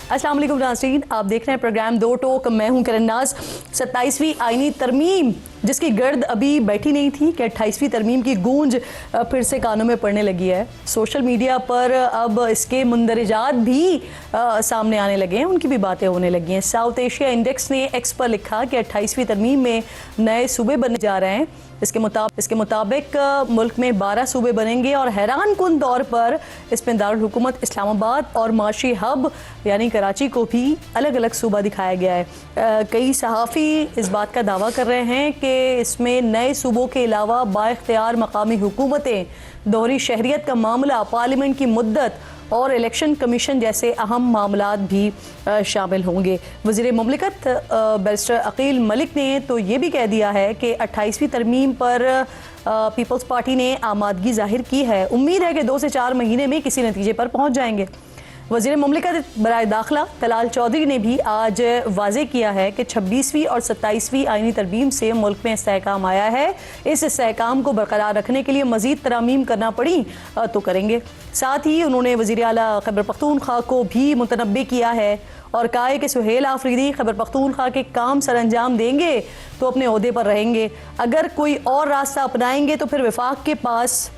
अस्सलाम वालेकुम नाज़रीन, आप देख रहे हैं प्रोग्राम दो टोक। मैं हूं किरण नाज। 27वीं आईनी तरमीम जिसकी गर्द अभी बैठी नहीं थी कि 28वीं तरमीम की गूंज फिर से कानों में पड़ने लगी है। सोशल मीडिया पर अब इसके मुंदरजात भी सामने आने लगे हैं, उनकी भी बातें होने लगी हैं। साउथ एशिया इंडेक्स ने एक्स पर लिखा कि 28वीं तरमीम में नए सूबे बनने जा रहे हैं। इसके मुताबिक मुल्क में 12 सूबे बनेंगे और हैरान कुन तौर पर इसमें दारुल हुकूमत इस्लामाबाद और माशी हब यानी कराची को भी अलग अलग सूबा दिखाया गया है। कई सहाफ़ी इस बात का दावा कर रहे हैं कि इसमें नए सूबों के अलावा बाइख्तियार मकामी हुकूमतें, दोहरी शहरियत का मामला, पार्लियामेंट की मुद्दत और इलेक्शन कमीशन जैसे अहम मामलात भी शामिल होंगे। वज़ीर मुमलिकत बैरिस्टर अकील मलिक ने तो ये भी कह दिया है कि 28वीं तरमीम पर पीपल्स पार्टी ने आमादगी जाहिर की है। उम्मीद है कि 2 से 4 महीने में किसी नतीजे पर पहुँच जाएंगे। वज़ीर मुमलिकत बराए दाखिला तलाल चौधरी ने भी आज वाज़े किया है कि 26वीं और 27वीं आईनी तरमीम से मुल्क में इस्तेहकाम आया है। इस इस्तेहकाम को बरकरार रखने के लिए मज़ीद तरामीम करना पड़ी तो करेंगे। साथ ही उन्होंने वज़ीर आला खैबर पख्तूनख्वा को भी मुतनब्बे किया है और कहा है कि सुहेल आफरीदी खैबर पख्तूनख्वा के काम सर अंजाम देंगे तो अपने ओहदे पर रहेंगे, अगर कोई और रास्ता अपनाएंगे तो फिर वफाक के पास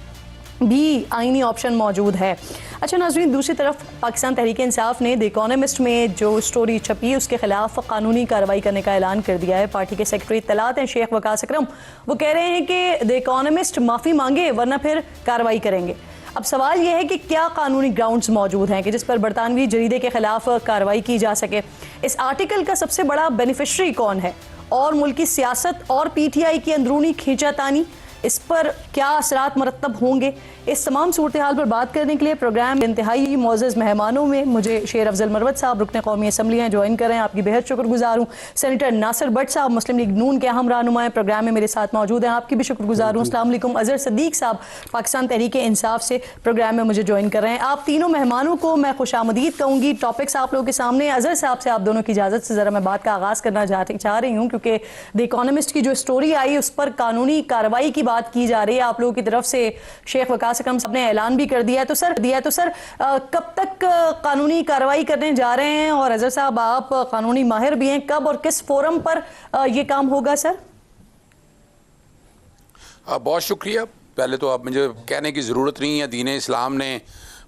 भी आईनी ऑप्शन मौजूद है। अच्छा नाज़रीन, दूसरी तरफ पाकिस्तान तहरीक इंसाफ ने द इकोनॉमिस्ट में जो स्टोरी छपी उसके खिलाफ कानूनी कार्रवाई करने का ऐलान कर दिया है। पार्टी के सेक्रेटरी इत्तलात हैं शेख वकास अकरम, वो कह रहे हैं कि द इकोनॉमिस्ट माफ़ी मांगे वरना फिर कार्रवाई करेंगे। अब सवाल यह है कि क्या कानूनी ग्राउंड्स मौजूद हैं कि जिस पर बरतानवी जरीदे के खिलाफ कार्रवाई की जा सके। इस आर्टिकल का सबसे बड़ा बेनिफिशरी कौन है और मुल्की सियासत और PTI की अंदरूनी खींचातानी, इस पर क्या असरात मरतब होंगे। इस तमाम सूरत हाल पर बात करने के लिए प्रोग्राम इंतहाई मोअज़्ज़ज़ मेहमानों में मुझे शेर अफजल मरवत साहब रुकन कौमी असम्बली हैं ज्वाइन कर रहे हैं, आपकी बेहद शुक्रगुजार हूँ। सेनेटर नासिर भट्ट साहब मुस्लिम लीग नून के अहम रहनुमा प्रोग्राम में मेरे साथ मौजूद हैं, आपकी भी शुक्रगुजार हूँ। अस्सलाम वालेकुम। अज़हर सदीक साहब पाकिस्तान तहरीक इंसाफ से प्रोग्राम में मुझे ज्वाइन कर रहे हैं। आप तीनों मेहमानों को मैं खुशामदीद कहूँगी। टॉपिक्स आप लोगों के सामने। अज़हर साहब से आप दोनों की इजाज़त से ज़रा मैं बात का आगाज़ करना चाह रही हूँ क्योंकि द इकोनॉमिस्ट की जो स्टोरी आई उस पर कानूनी कार्रवाई की बात की जा रही है आप लोगों की तरफ से। शेख वकास अकरम साहब ने ऐलान भी कर दिया है, तो सर कब तक कानूनी कार्रवाई करने जा रहे हैं? और अज़हर साहब आप कानूनी माहिर भी हैं, कब और किस फोरम पर ये काम होगा सर? बहुत शुक्रिया। पहले तो अब मुझे कहने की ज़रूरत नहीं है, दीन इस्लाम ने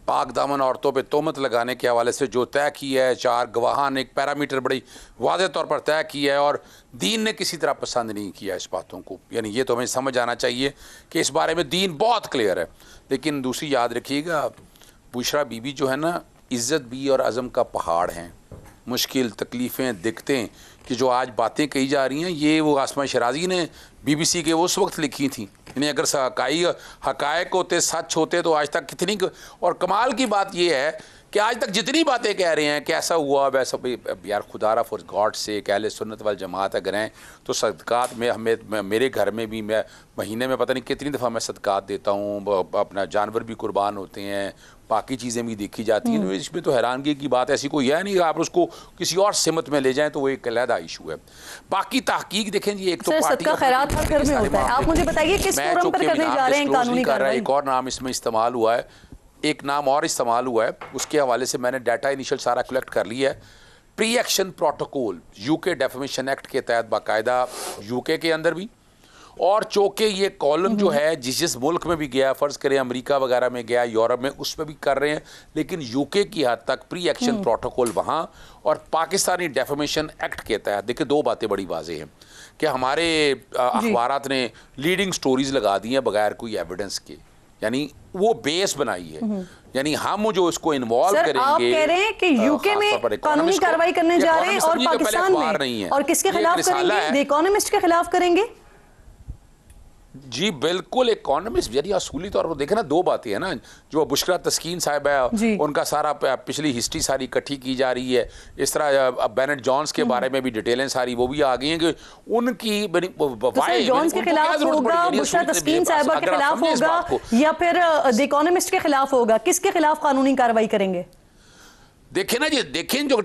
पाक दामन औरतों पे तोहमत लगाने के हवाले से जो तय किया है, 4 गवाहान एक पैरामीटर बड़ी वाज़ेह तौर पर तय किया है और दीन ने किसी तरह पसंद नहीं किया इस बातों को। यानी ये तो हमें समझ आना चाहिए कि इस बारे में दीन बहुत क्लियर है। लेकिन दूसरी याद रखिएगा, बुशरा बीबी जो है ना, इज़्ज़त भी और अज़म का पहाड़ हैं। मुश्किल, तकलीफ़ें, दिक्कतें कि जो आज बातें कही जा रही हैं, ये वो आसमा शराजी ने BBC के उस वक्त लिखी थी। यानी अगर हक़ाइक़ होते, सच होते तो आज तक कितनी। और कमाल की बात ये है कि आज तक जितनी बातें कह रहे हैं कि ऐसा हुआ वैसा, यार खुदारा फॉर गॉड से अहले सुन्नत वल जमात अगर हैं तो सदक़ात में हमें, मेरे घर में भी मैं महीने में पता नहीं कितनी दफ़ा मैं सदक़ात देता हूँ, अपना जानवर भी कुर्बान होते हैं, बाकी चीज़ें भी देखी जाती हैं। इसमें तो हैरानगी की बात ऐसी कोई है नहीं, आप उसको किसी और सिमत में ले जाएं तो वो एक अलहदा इशू है। बाकी तहकीक देखें जी, एक तो पार्टी का खैरात हर घर में होता है। आप मुझे बताइए किस फोरम पर करने जा रहे हैं कानूनी कार्रवाई? एक और नाम इसमें इस्तेमाल हुआ है, एक नाम और इस्तेमाल हुआ है, उसके हवाले से मैंने डाटा इनिशियल सारा कलेक्ट कर लिया है। Pre action protocol UK defamation act के तहत बाकायदा UK के अंदर भी, और चूँकि ये कॉलम जो है जिस मुल्क में भी गया, फ़र्ज़ करें अमेरिका वगैरह में गया, यूरोप में, उसमें भी कर रहे हैं, लेकिन UK की हद तक प्री एक्शन प्रोटोकॉल वहाँ और पाकिस्तानी डेफेमेशन एक्ट के तहत। देखिए, 2 बातें बड़ी वाज़ेह हैं कि हमारे अखबारात ने लीडिंग स्टोरीज़ लगा दी हैं बगैर कोई एविडेंस के, यानी वो बेस बनाई है। यानी हम जो इसको इन्वॉल्व करेंगे। आप कह रहे हैं कि UK में कानूनी कार्रवाई करने जा रहे हैं और पाकिस्तान में, और किसके खिलाफ करेंगे? द इकोनॉमिस्ट के खिलाफ करेंगे? जी बिल्कुल। इकोनॉमिस्ट यानी असूली तौर पर देखें ना, 2 बातें हैं ना, जो बुशरा तस्कीन साहब है उनका सारा पिछली हिस्ट्री सारी इकट्ठी की जा रही है। इस तरह बेनेट जॉन्स के बारे में भी डिटेलें सारी वो भी आ गई हैं कि उनकी जॉन्स के खिलाफ होगा, बुशरा तस्कीन साहब के खिलाफ होगा या फिर द इकोनॉमिस्ट के खिलाफ होगा? किसके खिलाफ कानूनी कार्रवाई करेंगे? دیکھیں نا جی، دیکھیں جو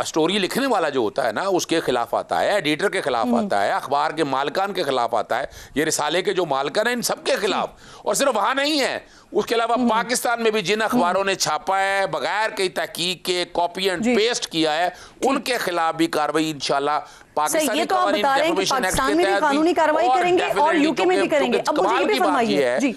سٹوری لکھنے والا جو ہوتا ہے نا اس کے خلاف آتا ہے، ایڈیٹر کے خلاف آتا ہے، اخبار کے مالکان کے خلاف آتا ہے، یہ رسالے کے جو مالکان ہیں ان سب کے خلاف. اور صرف وہاں نہیں ہے، اس کے علاوہ پاکستان میں بھی جن اخباروں نے چھاپا ہے بغیر کئی تحقیق کے، کاپی اینڈ پیسٹ کیا ہے، ان کے خلاف بھی کارروائی انشاءاللہ پاکستانی یہ تو آپ بتا رہے ہیں کہ پاکستان میں بھی قانونی کارروائی کریں گے اور یوکے میں بھی کریں گے. اب مجھے یہ بھی فرمائیے جی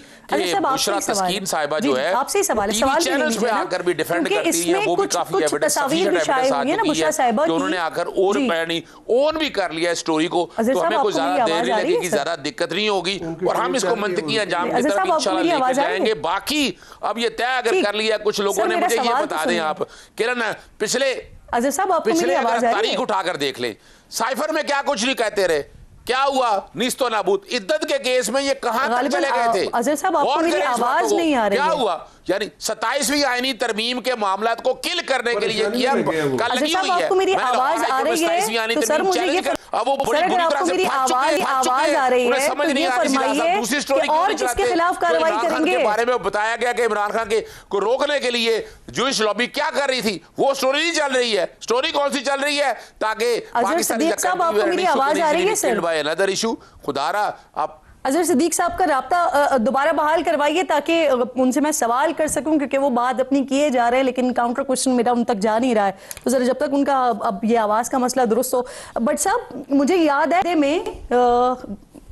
بشرا تسکین صاحبہ جو ہے آپ سے سوال ٹی وی چینلز پہ آ کر بھی ڈیفینڈ کرتی ہیں، وہ بھی کافی ایویڈنس آ چکی ہے کہ انہوں نے آ کر اون بھی کر لیا ہے سٹوری کو، تو ہمیں کوئی زیادہ دیر نہیں لگے گی، زیادہ دقت نہیں ہوگی، اور ہم اس کو منطقی انجام کی طرف انشاءاللہ لے کے جائیں گے. باقی اب یہ طے اگر کر لیا کچھ لوگوں نے، مجھے یہ بتا دیں آپ کرن، پچھلے تاریخ اٹھا کر دیکھ لیں، سائفر میں کیا کچھ نہیں کہتے رہے، کیا ہوا؟ نیست و نابود. عدت کے کیس میں یہ کہاں تک چلے گئے تھے؟ اظہر صاحب آپ کو میری آواز نہیں آ رہی ہے. کیا ہوا؟ یعنی 27ویں آئینی ترمیم کے معاملات کو کل کرنے کے لیے کیا کل لگی ہوئی ہے. آپ کو میری آواز آ رہی ہے تو سر مجھے یہ اب وہ بڑی بری طرح سے پھٹ چکے ہیں، آواز آ رہی ہے تو یہ فرمائیے کہ اور کس کے خلاف کارروائی کریں گے. کے بارے میں بتایا گیا کہ عمران خان کو روکنے کے لیے جوئش لابی کیا کر رہی تھی، وہ سٹوری نہیں چل رہی ہے. سٹوری کون سی چل رہی ہے؟ تاکہ پاکستانی صاحب آپ کو میری آواز آ رہی ہے سر؟ another issue خدا رہا آپ اظہر صدیق صاحب کا رابطہ دوبارہ بحال کروائیے تاکہ ان سے میں سوال کر سکوں، کیونکہ وہ بات اپنی کیے جا رہے ہیں لیکن کاؤنٹر کوشچن میرا ان تک جا نہیں رہا ہے، تو ذرا جب تک ان کا اب یہ آواز کا مسئلہ درست ہو. بٹ صاحب مجھے یاد ہے میں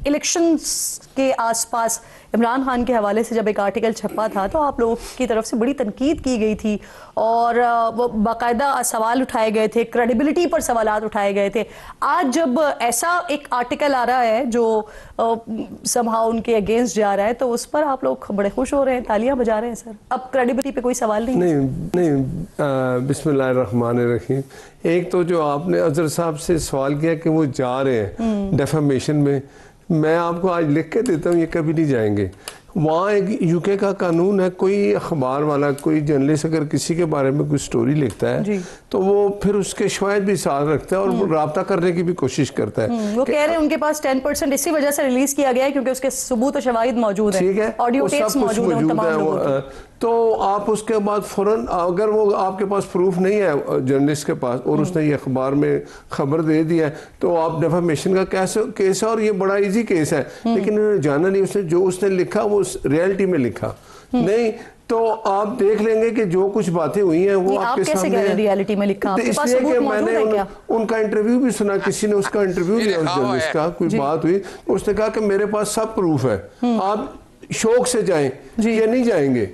الیکشنز کے آس پاس عمران خان کے حوالے سے جب ایک آرٹیکل چھپا تھا تو آپ لوگوں کی طرف سے بڑی تنقید کی گئی تھی اور وہ باقاعدہ سوال اٹھائے گئے تھے، کریڈیبلٹی پر سوالات اٹھائے گئے تھے. آج جب ایسا ایک آرٹیکل آ رہا ہے جو somehow ان کے اگینسٹ جا رہا ہے تو اس پر آپ لوگ بڑے خوش ہو رہے ہیں، تالیاں بجا رہے ہیں. سر اب کریڈیبلٹی پہ کوئی سوال نہیں. بسم اللہ الرحمن الرحیم. ایک تو جو آپ نے اظہر صاحب سے سوال کیا کہ وہ جا رہے ہیں ڈیفیمیشن میں آپ کو آج لکھ کے دیتا ہوں، یہ کبھی نہیں جائیں گے. وہاں ایک یوکے کا قانون ہے، کوئی اخبار والا کوئی جرنلسٹ اگر کسی کے بارے میں کوئی سٹوری لکھتا ہے تو وہ پھر اس کے شواہد بھی ساتھ رکھتا ہے اور رابطہ کرنے کی بھی کوشش کرتا ہے. وہ کہہ رہے ہیں ان کے پاس 10% اسی وجہ سے ریلیز کیا گیا ہے کیونکہ اس کے ثبوت و شواہد موجود ہیں، ٹھیک ہے، آڈیو ٹیپس موجود ہیں ان تمام لوگوں کے. تو آپ اس کے بعد فوراً اگر وہ آپ کے پاس پروف نہیں ہے جرنلسٹ کے پاس اور اس نے یہ اخبار میں خبر دے دیا ہے تو آپ ڈیفیمیشن کا کیس ہے اور یہ بڑا ایزی کیس ہے. لیکن انہوں نے جانا نہیں، اس نے جو اس نے لکھا وہ ریئلٹی میں لکھا نہیں، تو آپ دیکھ لیں گے کہ جو کچھ باتیں ہوئی ہیں وہ آپ کے سامنے ہیں. ریئلٹی میں لکھا اس لیے کہ میں نے ان کا انٹرویو بھی سنا، کسی نے اس کا انٹرویو لیا اس جرنلسٹ کا، کوئی بات ہوئی، اس نے کہا کہ میرے پاس سب پروف ہے، آپ شوق سے جائیں یا نہیں جائیں گے،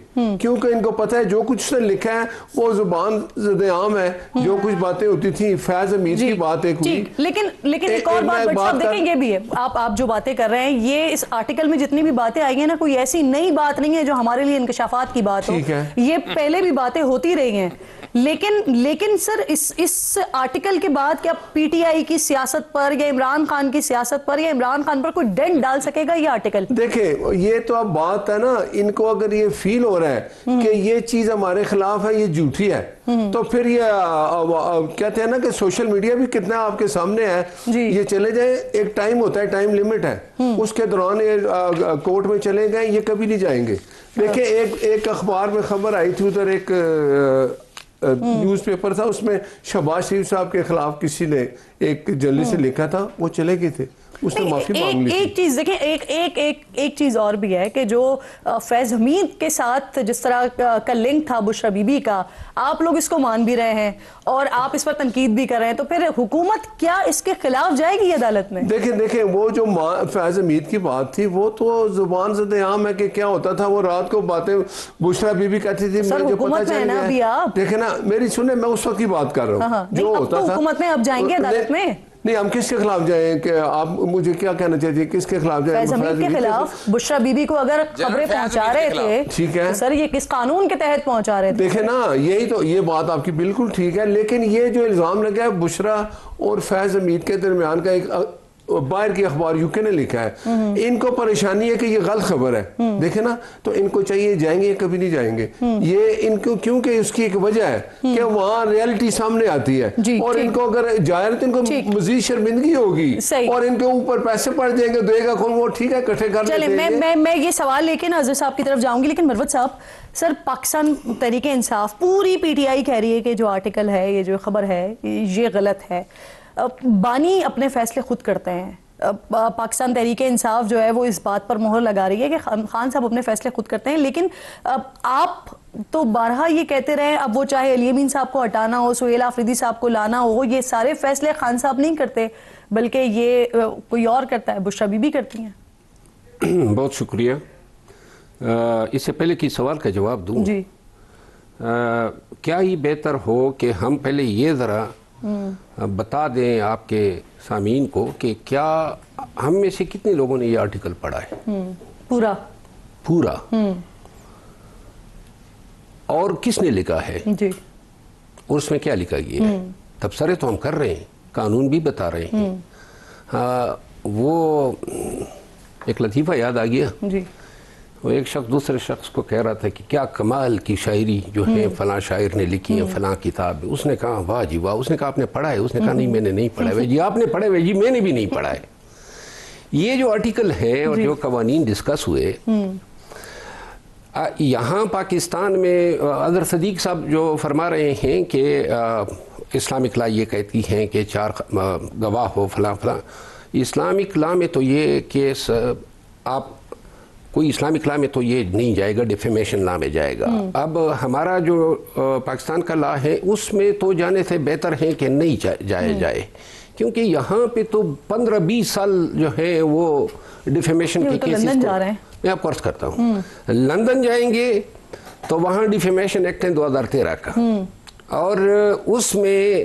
کیونکہ ان کو پتہ ہے جو کچھ اس نے لکھا ہے وہ زبان زد عام ہے. جو کچھ باتیں ہوتی تھیں فیض حمید کی بات ایک ہوئی، لیکن ایک اور بات دیکھیں گے بھی ہے، آپ جو باتیں کر رہے ہیں یہ اس آرٹیکل میں جتنی بھی باتیں آئی ہیں نا کوئی ایسی نئی بات نہیں ہے جو ہمارے لیے انکشافات کی بات ہو، یہ پہلے بھی باتیں ہوتی رہی ہیں. لیکن سر اس آرٹیکل کے بعد کیا پی ٹی آئی کی سیاست پر یا عمران خان کی سیاست پر یا عمران خان پر کوئی ڈینٹ ڈال سکے گا یہ آرٹیکل؟ دیکھیں یہ تو اب بات ہے نا، ان کو اگر یہ فیل ہو رہا ہے کہ یہ چیز ہمارے خلاف ہے، یہ جھوٹی ہے، تو پھر یہ کہتے ہیں نا کہ سوشل میڈیا بھی کتنا آپ کے سامنے ہے، یہ چلے جائیں، ایک ٹائم ہوتا ہے، ٹائم لیمٹ ہے، اس کے دوران کورٹ میں چلے گئے، یہ کبھی نہیں جائیں گے. دیکھیں ایک اخبار میں خبر آئی تھی، ادھر ایک نیوز پیپر تھا، اس میں شہباز شریف صاحب کے خلاف کسی نے ایک جرنلسٹ سے لکھا تھا، وہ چلے گئے تھے، اس نے معافی مانگ لی. ایک چیز دیکھیں، ایک چیز اور بھی ہے کہ جو فیض حمید کے ساتھ جس طرح کا لنک تھا بشرا بی بی کا، آپ لوگ اس کو مان بھی رہے ہیں اور آپ اس پر تنقید بھی کر رہے ہیں، تو پھر حکومت کیا اس کے خلاف جائے گی عدالت میں؟ دیکھیں وہ جو فیض حمید کی بات تھی وہ تو زبان زد عام ہے کہ کیا ہوتا تھا، وہ رات کو باتیں بشرا بی بی کہتی تھی، مجھے پتہ چل گیا. دیکھیں نا میری سنیں، میں اس وقت کی بات کر رہا ہوں جو ہوتا تھا. حکومت میں اب جائیں گے عدالت میں؟ نہیں، ہم کس کے خلاف جائیں؟ کہ آپ مجھے کیا کہنا چاہیے، کس کے خلاف جائیں؟ فیض حمید کے خلاف. بشرا بی بی کو اگر خبریں پہنچا رہے تھے، ٹھیک ہے سر یہ کس قانون کے تحت پہنچا رہے تھے؟ دیکھیں نا یہی تو، یہ بات آپ کی بالکل ٹھیک ہے، لیکن یہ جو الزام لگا ہے بشرا اور فیض حمید کے درمیان کا باہر کی اخبار یوکے نے لکھا ہے. ان کو پریشانی ہے کہ یہ غلط خبر ہے, دیکھیں نا, تو ان کو چاہیے جائیں گے یا کبھی نہیں جائیں گے. یہ ان کو کیونکہ اس کی ایک وجہ ہے کہ وہاں ریالٹی سامنے آتی ہے, اور ان کو اگر جائے تو ان کو مزید شرمندگی ہوگی, اور ان کے اوپر پیسے پڑ جائیں گے, دے گا کون, وہ ٹھیک ہے اکٹھے کر لیتے ہیں. میں یہ سوال لے کے نا اظہر صاحب کی طرف جاؤں گی, لیکن مروت صاحب, سر پاکستان تحریک انصاف پوری پی ٹی آئی کہہ رہی ہے کہ جو آرٹیکل ہے, یہ جو خبر ہے, یہ غلط ہے. بانی اپنے فیصلے خود کرتے ہیں. پاکستان تحریک انصاف جو ہے وہ اس بات پر مہر لگا رہی ہے کہ خان صاحب اپنے فیصلے خود کرتے ہیں, لیکن آپ تو بارہا یہ کہتے رہے, اب وہ چاہے علی امین صاحب کو ہٹانا ہو, سہیل آفریدی صاحب کو لانا ہو, یہ سارے فیصلے خان صاحب نہیں کرتے بلکہ یہ کوئی اور کرتا ہے, بشرا بی بی کرتی ہیں. بہت شکریہ. اس سے پہلے کی سوال کا جواب دوں. جی. کیا یہ بہتر ہو کہ ہم پہلے یہ ذرا بتا دیں آپ کے سامعین کو کہ کیا ہم میں سے کتنے لوگوں نے یہ آرٹیکل پڑھا ہے پورا, اور کس نے لکھا ہے, جی, اور اس میں کیا لکھا گیا ہے. تبصرے تو ہم کر رہے ہیں, قانون بھی بتا رہے ہیں. وہ ایک لطیفہ یاد آ گیا. جی. وہ ایک شخص دوسرے شخص کو کہہ رہا تھا کہ کیا کمال کی شاعری جو ہے فلاں شاعر نے لکھی ہے فلاں کتاب. اس نے کہا واہ جی واہ. اس نے کہا آپ نے پڑھا ہے؟ اس نے کہا نہیں میں نے نہیں پڑھا ہے. جی آپ نے پڑھا ہے؟ جی میں نے بھی نہیں پڑھا ہے. یہ جو آرٹیکل ہے اور جو قوانین ڈسکس ہوئے یہاں پاکستان میں, اظہر صدیق صاحب جو فرما رہے ہیں کہ اسلامک لا یہ کہتی ہیں کہ 4 گواہ ہو فلاں فلاں. اسلامک لا میں تو یہ کیس آپ کوئی اسلامک لا میں تو یہ نہیں جائے گا, ڈیفیمیشن لا میں جائے گا. اب ہمارا جو پاکستان کا لا ہے اس میں تو جانے سے بہتر ہے کہ نہیں جائے, کیونکہ یہاں پہ تو 15-20 سال جو ہے وہ ڈیفیمیشن کے کیسز لندن جا رہے ہیں. میں آپ کو عرض کرتا ہوں, لندن جائیں گے تو وہاں ڈیفیمیشن ایکٹ ہے 2013 کا, اور اس میں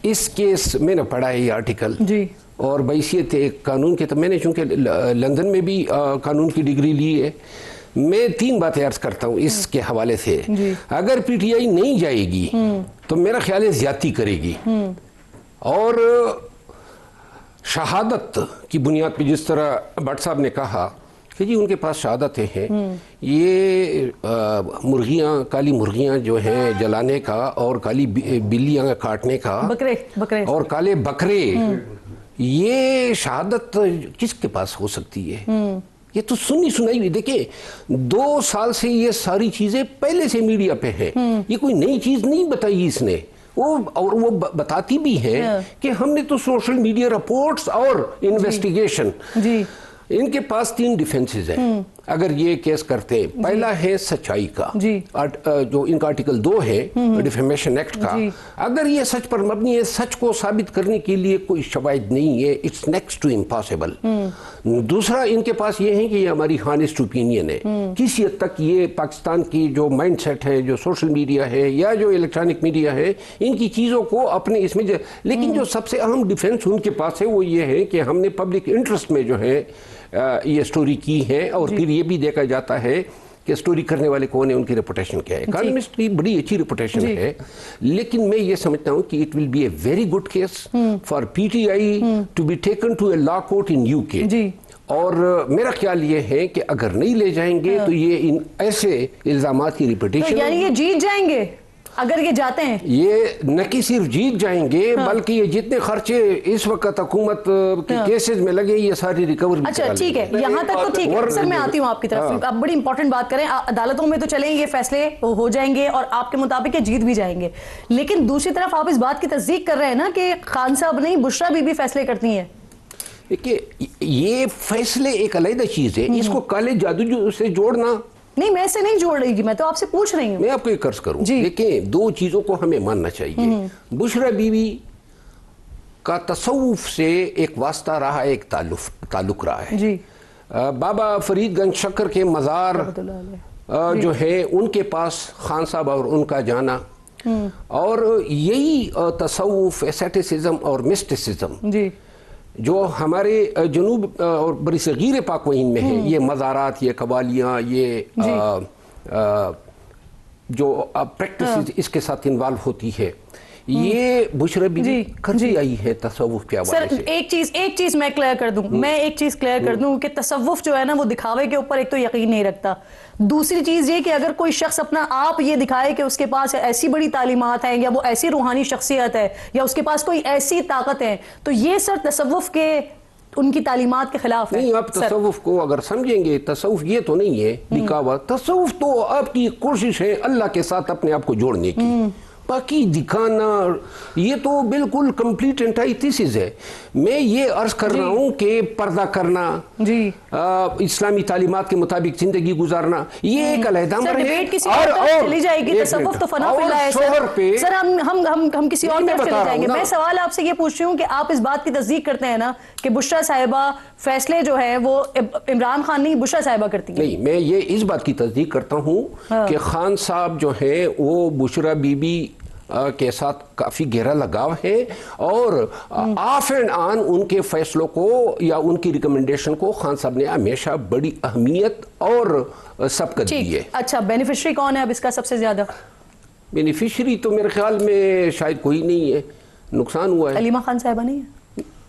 اس کیس میں نے پڑھا ہے یہ آرٹیکل. جی. اور بحیثیت ایک قانون کے, تو میں نے چونکہ لندن میں بھی قانون کی ڈگری لی ہے, میں 3 باتیں عرض کرتا ہوں اس کے حوالے سے. اگر پی ٹی آئی نہیں جائے گی تو میرا خیال ہے زیادتی کرے گی, اور شہادت کی بنیاد پہ جس طرح بٹ صاحب نے کہا کہ جی ان کے پاس شہادتیں ہیں, یہ مرغیاں, کالی مرغیاں جو ہیں جلانے کا, اور کالی بلیاں کاٹنے کا, بکرے اور کالے بکرے, یہ شہادت کس کے پاس ہو سکتی ہے؟ یہ تو سنی سنائی ہوئی. دیکھیں 2 سال سے یہ ساری چیزیں پہلے سے میڈیا پہ ہیں, یہ کوئی نئی چیز نہیں بتائی اس نے. اور وہ بتاتی بھی ہے کہ ہم نے تو سوشل میڈیا رپورٹس اور انویسٹیگیشن, ان کے پاس 3 ڈیفنسز ہیں اگر یہ کیس کرتے. پہلا ہے سچائی کا, جو ان کا آرٹیکل 2 ہے ڈیفیمیشن ایکٹ کا, اگر یہ سچ پر مبنی ہے, سچ کو ثابت کرنے کے لیے کوئی شواہد نہیں ہے, اٹس نیکسٹ ٹو امپاسبل. دوسرا ان کے پاس یہ ہے کہ یہ ہماری ہانسٹ اوپینین ہے. کسی حد تک یہ پاکستان کی جو مائنڈ سیٹ ہے, جو سوشل میڈیا ہے یا جو الیکٹرانک میڈیا ہے, ان کی چیزوں کو اپنے اس میں لیکن جو سب سے اہم ڈیفنس ان کے پاس ہے وہ یہ ہے کہ ہم نے پبلک انٹرسٹ میں جو ہے یہ سٹوری کی ہے, اور پھر یہ بھی دیکھا جاتا ہے کہ سٹوری کرنے والے کون ہیں, ان کی ریپوٹیشن کیا ہے. اکانومسٹ کی بڑی اچھی ریپوٹیشن ہے, لیکن میں یہ سمجھتا ہوں کہ it will be a very good case for P T I to be taken to a law court in U K. اور میرا خیال یہ ہے کہ اگر نہیں لے جائیں گے تو یہ ان ایسے الزامات کی ریپیٹیشن, یعنی یہ جیت جائیں گے اگر یہ جاتے ہیں. یہ نہ کہ صرف جیت جائیں گے بلکہ یہ جتنے خرچے اس وقت حکومت کے کیسز میں لگے یہ ساری ریکور بھی. اچھا ٹھیک ہے, یہاں تک تو ٹھیک ہے سر, میں آتی ہوں آپ کی طرف. اب بڑی امپورٹنٹ بات کریں, عدالتوں میں تو چلیں یہ فیصلے ہو جائیں گے اور آپ کے مطابق یہ جیت بھی جائیں گے, لیکن دوسری طرف آپ اس بات کی تصدیق کر رہے ہیں نا کہ خان صاحب نہیں بشرا بی بی فیصلے کرتی ہیں. دیکھیے یہ فیصلے ایک علیحدہ چیز ہے, اس کو کالے جادو سے جوڑنا نہیں, میں اسے نہیں جوڑ رہی گی, میں تو آپ سے پوچھ رہی ہوں. میں آپ کو ایک عرض کروں, دیکھیں 2 چیزوں کو ہمیں ماننا چاہیے. بشرا بی بی کا تصوف سے ایک واسطہ رہا ہے, ایک تعلق رہا ہے. بابا فرید گنج شکر کے مزار جو ہے ان کے پاس خان صاحب اور ان کا جانا, اور یہی تصوف, ایسیٹسزم اور مسٹسزم جو ہمارے جنوب اور بری صغیر پاکوین میں ہے, یہ مزارات, یہ قوالیاں, یہ جو پریکٹس اس کے ساتھ انوالو ہوتی ہے, یہ بشرا بیوی کرتی آئی ہے تصوف کے سر حوالے سے. ایک چیز میں کلیئر کر دوں کہ تصوف جو ہے نا وہ دکھاوے کے اوپر ایک تو یقین نہیں رکھتا. دوسری چیز یہ کہ اگر کوئی شخص اپنا آپ یہ دکھائے کہ اس کے پاس ایسی بڑی تعلیمات ہیں یا وہ ایسی روحانی شخصیت ہے یا اس کے پاس کوئی ایسی طاقت ہے تو یہ سر تصوف کے ان کی تعلیمات کے خلاف ہے. نہیں آپ تصوف کو اگر سمجھیں گے تصوف یہ تو نہیں ہے دکھاوا. تصوف تو آپ کی کوشش ہے اللہ کے ساتھ اپنے آپ کو جوڑنے کی. باقی دکھانا یہ تو بالکل کمپلیٹ انٹائیتھیسس ہے. میں یہ عرض کر رہا ہوں کہ پردہ کرنا, اسلامی تعلیمات کے مطابق زندگی گزارنا یہ ایک علیحدہ امر ہے. اور چلی جائے گی تصوف تو فنا فی اللہ ہے سر. ہم کسی اور طرف چلے جائیں گے. میں سوال آپ سے یہ پوچھ رہی ہوں کہ آپ اس بات کی تصدیق کرتے ہیں نا کہ بشرا صاحبہ فیصلے جو ہیں وہ عمران خان نہیں بشرا صاحبہ کرتی ہیں؟ نہیں, میں یہ اس بات کی تصدیق کرتا ہوں کہ خان صاحب جو ہیں وہ بشرا بی بی کے ساتھ کافی گہرا لگاؤ ہے اور آف اینڈ آن ان کے فیصلوں کو یا ان کی ریکمنڈیشن کو خان صاحب نے ہمیشہ بڑی اہمیت اور سبقت دی ہے. اچھا بینیفیشری کون ہے اب اس کا سب سے زیادہ؟ بینیفیشری تو میرے خیال میں شاید کوئی نہیں ہے. نقصان ہوا ہے. علیمہ خان صاحبہ نہیں ہے؟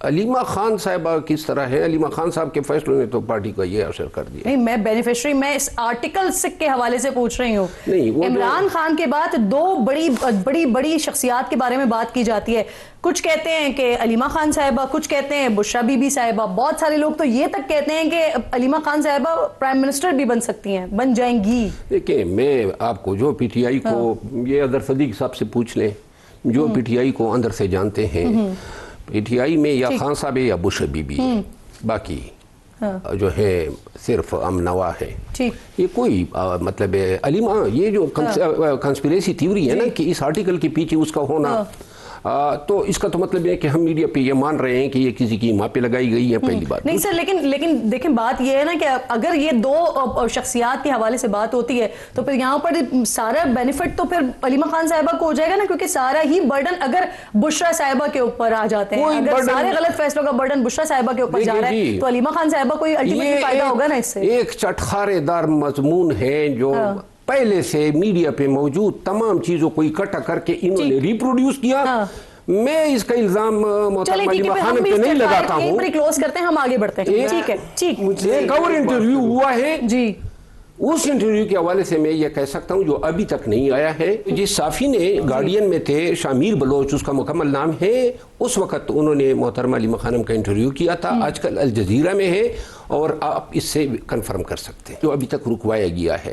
علیمہ خان صاحبہ کس طرح ہے؟ علیمہ خان صاحب کے فیصلوں نے تو پارٹی کا یہ اثر کر دیا. نہیں میں بینیفیشری میں اس آرٹیکل سکھ کے حوالے سے پوچھ رہی ہوں. عمران خان کے بعد دو بڑی شخصیات کے بارے میں بات کی جاتی ہے. کچھ کہتے ہیں کہ علیمہ خان صاحبہ, کچھ کہتے ہیں بشرا بی بی صاحبہ. بہت سارے لوگ تو یہ تک کہتے ہیں کہ علیمہ خان صاحبہ پرائم منسٹر بھی بن سکتی ہیں, بن جائیں گی. دیکھیں میں آپ کو جو پی ٹی آئی کو یہ اگر صدیق صاحب سے پوچھ لیں جو پی ٹی آئی کو اندر سے جانتے ہیں, پی ٹی آئی میں یا خان صاحب ہے یا بشرا بی بی ہے, باقی جو ہے صرف امنوا ہے. یہ کوئی مطلب علیمہ یہ جو کنسپیریسی تھیوری ہے نا کہ اس آرٹیکل کے پیچھے اس کا ہونا تو اس کا تو مطلب ہے کہ ہم میڈیا پہ یہ مان رہے ہیں کہ یہ کسی کی ماں پہ لگائی گئی ہے. پہلی بات نہیں سر, لیکن دیکھیں بات یہ ہے نا کہ اگر یہ دو شخصیات کے حوالے سے بات ہوتی ہے تو پھر یہاں پر سارا بینیفٹ تو پھر علیمہ خان صاحبہ کو ہو جائے گا نا, کیونکہ سارا ہی برڈن اگر بشرا صاحبہ کے اوپر آ جاتے ہیں, اگر سارے غلط فیصلوں کا برڈن بشرا صاحبہ کے اوپر جا رہا ہے تو علیمہ خان صاحبہ کو الٹیمیٹلی فائدہ ہوگا نا اس سے. ایک چٹخارے دار مضمون ہے جو پہلے سے میڈیا پہ موجود تمام چیزوں کو اکٹھا کر کے انہوں نے ریپروڈیوس کیا. میں اس کا الزام محترمہ علیمہ خان پہ نہیں لگاتا ہوں. کلوز کرتے ہیں, ہم آگے بڑھتے ہیں. ٹھیک ہے, ٹھیک. ایک اور انٹرویو ہوا ہے جی, اس انٹرویو کے حوالے سے میں یہ کہہ سکتا ہوں جو ابھی تک نہیں آیا ہے. جس صحافی نے گارڈین میں تھے, شامیر بلوچ اس کا مکمل نام ہے, اس وقت انہوں نے محترمہ علیمہ خانم کا انٹرویو کیا تھا. آج کل الجزیرہ میں ہے اور آپ اس سے کنفرم کر سکتے ہیں, جو ابھی تک رکوایا گیا ہے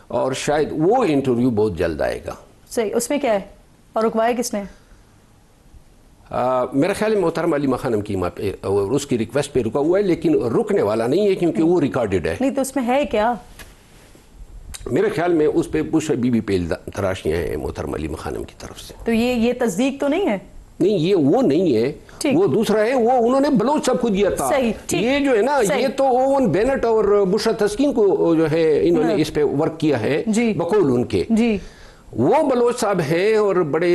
اور شاید وہ انٹرویو بہت جلد آئے گا. صحیح, اس میں کیا ہے اور رکوایا کس نے؟ میرا خیال ہے محترمہ علیمہ خانم کی ماں پہ اور اس کی ریکویسٹ پہ رکا ہوا ہے, لیکن رکنے والا نہیں ہے کیونکہ وہ ریکارڈڈ ہے. نہیں تو اس میں ہے کیا؟ میرے خیال میں اس پہ بشرا بی بی پہ تراشیاں ہیں محترمہ علیمہ خانم کی طرف سے. تو یہ تصدیق تو نہیں ہے؟ نہیں یہ وہ نہیں ہے, وہ دوسرا ہے, وہ انہوں نے بلوچ صاحب کو دیا تھا. یہ جو ہے نا یہ تو اوون بینٹ اور بشرا تسکین کو جو ہے انہوں نے اس پہ ورک کیا ہے بقول ان کے. وہ بلوچ صاحب ہیں اور بڑے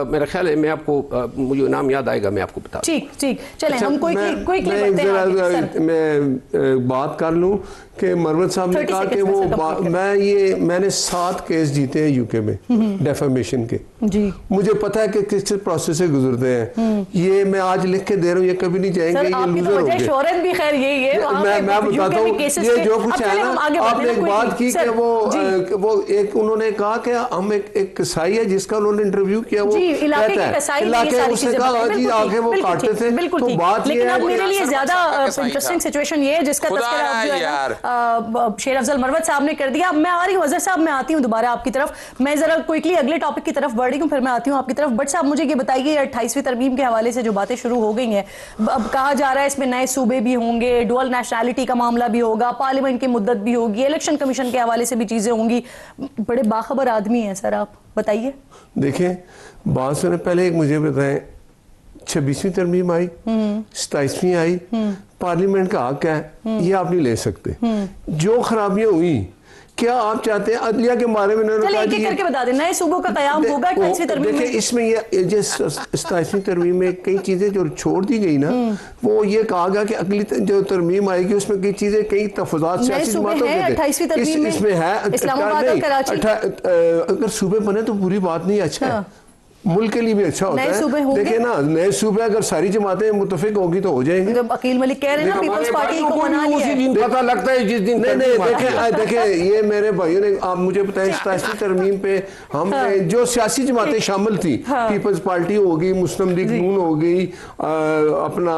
میرا خیال ہے, میں آپ کو مجھے نام یاد آئے گا میں آپ کو بتا دوں. ٹھیک چلیں ہم کوئی میں بات کر لوں کہ مروت صاحب نے کہا کہ وہ میں نے 7 کیس جیتے ہیں یو کے میں ڈیفیمیشن کے. مجھے پتا ہے کہ کس پروسیس سے گزرتے ہیں. یہ میں آج لکھ کے دے رہا ہوں, یہ کبھی نہیں جائیں گے, یہ لوزر ہوں گے. شہرت بھی خیر یہی ہے. میں بتاتا ہوں یہ جو کچھ ہے نا, آپ نے ایک بات کی کہ وہ ایک انہوں نے کہا کہ ہم ایک قصائی ہے جس کا انہوں نے انٹرویو کیا, وہ کہتا ہے علاقے اس نے کہا جی آگے وہ کاٹتے تھے. تو بات یہ ہے, لیکن اب میرے لیے زیادہ انٹرسٹنگ سچویشن یہ ہے جس کا تذکرہ جو ہے شیر افضل مروت صاحب نے کر دیا. میں آ رہی ہوں اظہر صاحب, میں آتی ہوں دوبارہ آپ کی طرف. میں ذرا کوئکلی اگلے ٹاپک کی طرف بڑھ رہی ہوں, پھر میں آتی ہوں آپ کی طرف. بٹ صاحب مجھے یہ بتائیے 28ویں ترمیم کے حوالے سے جو باتیں شروع ہو گئی ہیں, اب کہا جا رہا ہے اس میں نئے صوبے بھی ہوں گے, ڈوئل نیشنلٹی کا معاملہ بھی ہوگا, پارلیمنٹ کی مدت بھی ہوگی, الیکشن کمیشن کے حوالے سے بھی چیزیں ہوں گی. بڑے باخبر آدمی ہیں سر, آپ بتائیے. دیکھیں بات سنیں, پہلے ایک مجھے بتائیں 26ویں ترمیم آئی, 27ویں آئی, پارلیمنٹ کا حق ہے, یہ آپ نہیں لے سکتے. جو خرابیاں ہوئی کیا آپ چاہتے ہیں عدلیہ کے بارے میں انہوں نے کہا کر کے بتا دیں نئے صوبوں کا قیام ہوگا 28ویں ترمیم میں. دیکھیں اس میں یہ 27ویں ترمیم میں کئی چیزیں جو چھوڑ دی گئی نا, وہ یہ کہا گیا کہ اگلی جو ترمیم آئے گی اس میں کئی چیزیں کئی تفاضلات سیاسی جماعتوں کے تھے. اس میں ہے اگر صوبے بنے تو بری بات نہیں. اچھا ہے मुल्क के लिए भी अच्छा होता नए सूबे है। होंगे? देखिए ना, नए सूबे अगर सारी जमातें मुतफिक होगी तो हो जाएंगे। जब अकील मलिक कह रहे हैं ना पीपल्स पार्टी को मना लिया उसी है। दिन पता लगता है जिस दिन नहीं, देखिए ये मेरे भाइयों ने, आप मुझे बताएं 87 तरमीम पे हमने जो सियासी जमातें शामिल थी, पीपल्स पार्टी होगी, मुस्लिम लीग नून होगी, अपना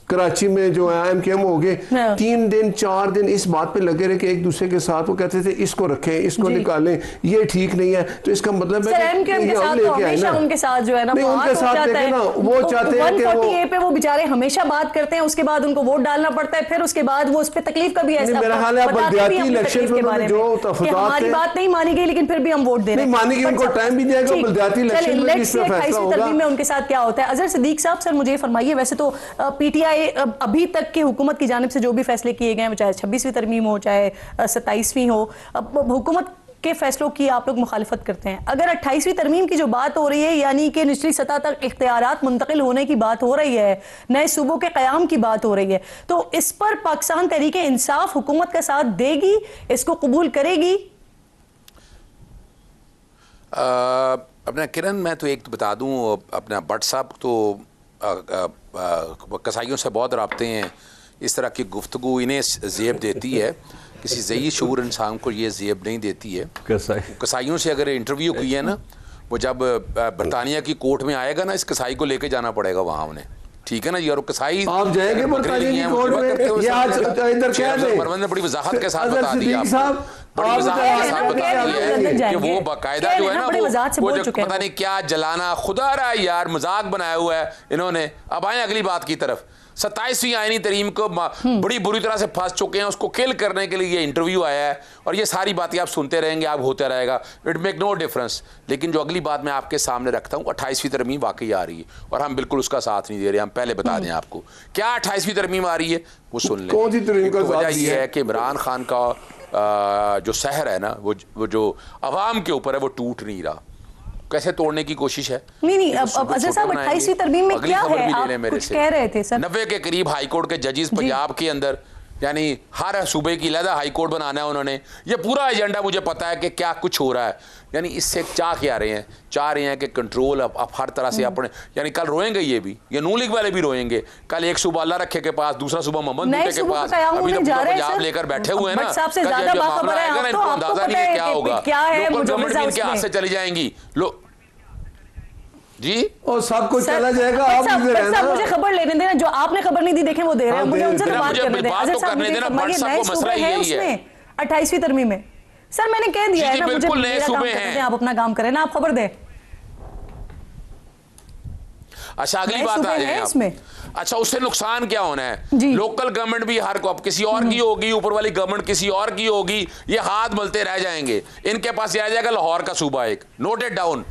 कराची में जो है MKM हो गए, 3 दिन 4 दिन इस बात पे लगे रहे कि एक दूसरे के साथ वो कहते थे इसको रखें, इसको निकालें, ये ठीक नहीं है। तो इसका मतलब है MKM के साथ तो हमेशा उनके साथ जो है ना नहीं, उनके साथ देखें ना, वो चाहते हैं कि 140A पे वो बेचारे हमेशा बात करते हैं, उसके बाद उनको वोट डालना पड़ता है, फिर उसके बाद वो उस पे तकलीफ का भी ऐसा मेरा हाल है बल्दियाती इलेक्शन के बारे में जो तफावत हमारी बात नहीं मानी गई लेकिन फिर भी हम वोट दे रहे हैं। नहीं मानेंगे, उनको टाइम भी दिया गया, बल्दियाती इलेक्शन में इस पे फैसला होगा। में उनके साथ क्या होता है। अजहर सिद्दीक साहब, सर मुझे फरमाइए, वैसे तो PTI अभी तक की हुकूमत की जानिब से जो भी फैसले किए गए हैं, चाहे 26वीं तरमीम हो चाहे 27वीं हो, हुकूमत के फैसलों की आप लोग मुखालिफत करते हैं। अगर 28वीं तरमीम की जो बात हो रही है, यानी कि निचली सतह तक इख्तियारात मुंतकिल होने की बात हो रही है, नए सूबों के क़याम की बात हो रही है, तो इस पर पाकिस्तान तहरीक इंसाफ हुकूमत का साथ देगी, इसको कबूल करेगी? अपना किरण, मैं तो एक तो बता दूं, अपना भट्ट साहब तो कसाईयों से बहुत रबते हैं, इस तरह की गुफ्तगू इन्हें ज़ेब देती है, किसी ज़ई शऊर इंसान को ये ज़ेब नहीं देती है। कसाईयों से अगर इंटरव्यू की है ना, वो जब बरतानिया की कोर्ट में आएगा ना, इस कसाई को लेके जाना पड़ेगा वहाँ उन्हें, ठीक है ना जी। और कसाई आप जाएंगे बरतानिया की कोर्ट में, ये आज इधर क्या है, मरवंद ने बड़ी वजाहत के साथ बता दिया, बड़ी वजाहत के साथ बता दिया है कि वो बाकायदा जो है ना, वो जो पता नहीं क्या जलाना, खुदा रहा यार, मजाक बनाया हुआ है इन्होंने। अब आए अगली बात की तरफ। 27वीं आईनी तरीम को बड़ी बुरी तरह से फंस चुके हैं, उसको किल करने के लिए ये इंटरव्यू आया है, और ये सारी बातें आप सुनते रहेंगे, आप होते रहेगा, इट मेक नो डिफरेंस। लेकिन जो अगली बात मैं आपके सामने रखता हूँ, 28वीं तरमीम वाकई आ रही है, और हम बिल्कुल उसका साथ नहीं दे रहे। हम पहले बता दें आपको क्या 28वीं तरमीम आ रही है, वो सुन लें। कौन सी तरमीम का वजह ये है कि इमरान खान का जो सहर है ना, वो जो अवाम के ऊपर है, वो टूट नहीं रहा। कैसे तोड़ने की कोशिश है? नहीं, अब अजहर साहब 28वीं तरमीम में क्या है, आप कुछ कह रहे थे सर। 90 के करीब हाई कोर्ट के जजेस पंजाब के अंदर, यानी हर सूबे की अलग हाई कोर्ट बनाना है उन्होंने। ये पूरा एजेंडा मुझे पता है कि क्या कुछ हो रहा है। यानी इससे चाह क्या रहे हैं, चाह रहे हैं कि कंट्रोल अब हर तरह से अपने, यानी कल रोएंगे ये नून लीग वाले भी रोएंगे। कल एक सूबा अल्लाह रखे के पास, दूसरा सूबा मोहम्मद बूटे के पास, अभी तो पंजाब लेकर बैठे हुए हैं ना। कल जब मामला आएगा ना, इनको अंदाजा नहीं है क्या होगा। लोकल गवर्नमेंट भी इनके हाथ से चली जाएंगी जी, और सब कुछ चला जाएगा। आप मुझे खबर लेने देना, जो आपने खबर नहीं दी देखें वो दे रहे हैं, मुझे उनसे तो बात करने दें। अजहर साहब मुझे नए सूबे हैं उसमें 28वीं तरमीम में। सर मैंने कह दिया है ना, मुझे नए सूबे हैं, आप अपना काम करें ना, आप खबर दें। अच्छा अगली बात आ जाए इसमें। अच्छा उससे नुकसान क्या होना है? लोकल गवर्नमेंट भी हर को, अब किसी और की होगी, ऊपर वाली गवर्नमेंट किसी और की होगी, ये हाथ मलते रह जाएंगे। इनके पास आ जाएगा लाहौर का सूबा एक, नोटेड डाउन,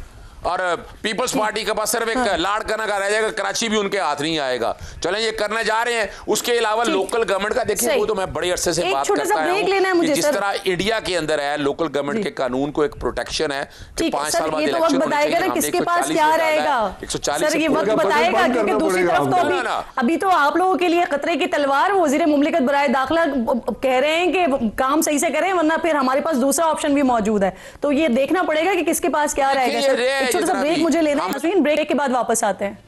और पीपल्स पार्टी के पास सिर्फ एक लाड़काना का रह जाएगा, कराची भी उनके हाथ नहीं आएगा। चलें ये करने जा रहे हैं। उसके अलावा लोकल गवर्नमेंट का देखिए, वो तो मैं बड़े अरसे से बात करता हूं कि जिस तरह इंडिया के अंदर है, लोकल गवर्नमेंट के कानून को एक प्रोटेक्शन है कि 5 साल बाद इलेक्शन होने चाहिए। किसके पास क्या रहेगा 140 ये वक्त बताएगा, क्योंकि दूसरी तरफ तो अभी तो आप लोगों के लिए खतरे की तलवार वजीर मुमलिकत बराए दाखिला कह रहे हैं कि काम सही से करें, वरना फिर हमारे पास दूसरा ऑप्शन भी मौजूद है। तो ये देखना पड़ेगा कि किसके पास क्या रहेगा। छोटा सा ब्रेक मुझे लेना है, नाज़रीन, ब्रेक के बाद वापस आते हैं।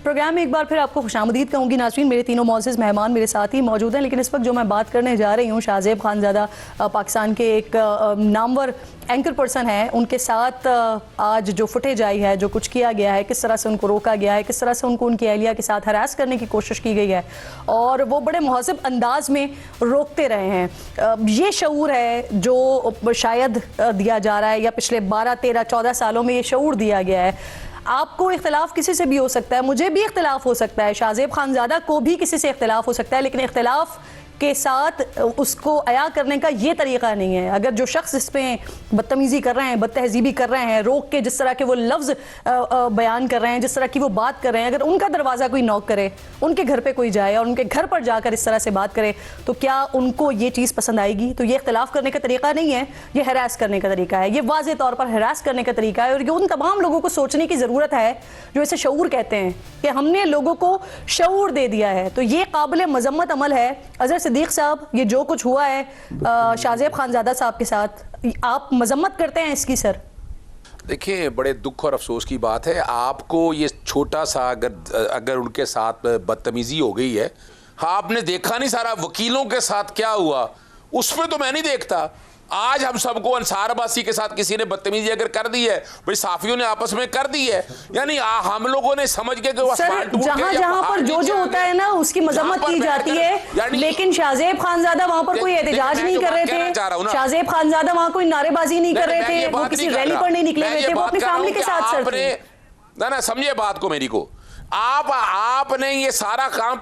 प्रोग्राम में एक बार फिर आपको खुशामदीद कहूँगी नाज़रीन। मेरे तीनों मौजूद मेहमान मेरे साथ ही मौजूद हैं, लेकिन इस वक्त जो मैं बात करने जा रही हूँ, शाहज़ेब खानज़ादा पाकिस्तान के एक नामवर एंकर पर्सन है, उनके साथ आज जो फुटेज आई है, जो कुछ किया गया है, किस तरह से उनको रोका गया है, किस तरह से उनको उनकी अहलिया के साथ हरास करने की कोशिश की गई है, और वो बड़े महज़ब अंदाज में रोकते रहे हैं। ये शऊर है जो शायद दिया जा रहा है, या पिछले 12, 13, 14 सालों में ये शऊर दिया गया है। आपको इख्तिलाफ किसी से भी हो सकता है, मुझे भी इख्तिलाफ हो सकता है, शाहज़ेब खानज़ादा को भी किसी से इख्तिलाफ हो सकता है, लेकिन इख्तिलाफ के साथ उसको अया करने का ये तरीक़ा नहीं है। अगर जो शख्स इस पर बदतमीज़ी कर रहे हैं, बदतहज़ीबी कर रहे हैं, रोक के जिस तरह के वो लफ्ज़ बयान कर रहे हैं, जिस तरह की वो बात कर रहे हैं, अगर उनका दरवाज़ा कोई नॉक करे, उनके घर पे कोई जाए और उनके घर पर जाकर इस तरह से बात करे, तो क्या उनको ये चीज़ पसंद आएगी? तो ये इख्तिलाफ करने का तरीक़ा नहीं है, ये हरास करने का तरीका है, ये वाज़ेह तौर पर हरास करने का तरीका है। और ये उन तमाम लोगों को सोचने की ज़रूरत है जो इसे शऊर कहते हैं, कि हमने लोगों को शऊर दे दिया है। तो ये काबिल मज़म्मत अमल है। अजहर صدیق صاحب یہ جو کچھ ہوا ہے شاہ زیب خانزادہ صاحب کے ساتھ آپ مذمت کرتے ہیں اس کی سر؟ دیکھیں بڑے دکھ اور افسوس کی بات ہے، آپ کو یہ چھوٹا سا اگر ان کے ساتھ بدتمیزی ہو گئی ہے، آپ نے دیکھا نہیں سارا وکیلوں کے ساتھ کیا ہوا، اس پہ تو میں نہیں دیکھتا. آج ہم سب کو انصار عباسی کے ساتھ کسی نے بدتمیزی اگر کر دی ہے، بھئی صحافیوں نے آپس میں کر دی ہے، یعنی ہم لوگوں نے سمجھ کے کہ جہاں جہاں پر جو ہوتا ہے نا اس کی مذمت کی جاتی ہے، لیکن شاہ زیب خانزادہ وہاں پر کوئی احتجاج نہیں کر رہے تھے، شاہ زیب خانزادہ وہاں کوئی نعرے بازی نہیں کر رہے تھے، وہ کسی ریلی پر نہیں نکلے ہوئے تھے، وہ اپنی فیملی کے ساتھ سر تھے. نہ سمجھے بات کو میری کو، آپ نے یہ سارا کام